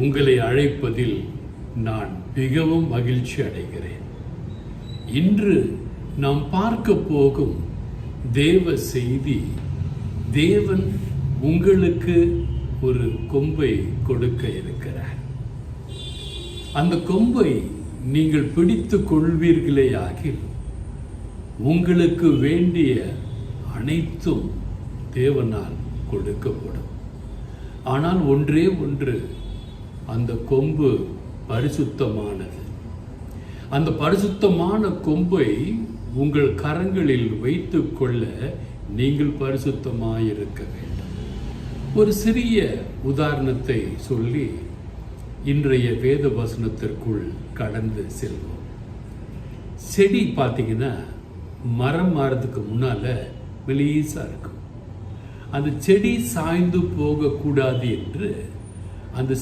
உங்களை அழைப்பதில் நான் மிகவும் மகிழ்ச்சி அடைகிறேன். இன்று நாம் பார்க்க போகும் தேவ செய்தி, தேவன் உங்களுக்கு ஒரு கொம்பை கொடுக்க இருக்கிறார். அந்த கொம்பை நீங்கள் பிடித்துக் கொள்வீர்களேயாகில் உங்களுக்கு வேண்டிய அனைத்தும் தேவனால் கொடுக்கப்படும். ஆனால் ஒன்றே ஒன்று, அந்த கொம்பு பரிசுத்தமானது. அந்த பரிசுத்தமான கொம்பை உங்கள் கரங்களில் வைத்துக் கொள்ள நீங்கள் பரிசுத்தமாயிருக்க வேண்டும். ஒரு சிறிய உதாரணத்தை சொல்லி இன்றைய வேத வசனத்திற்குள் கடந்து செல்வோம். செடி பார்த்தீங்கன்னா மரம் மாறதுக்கு முன்னால மெலிசா இருக்கும். அந்த செடி சாய்ந்து போகக்கூடாது என்று அந்த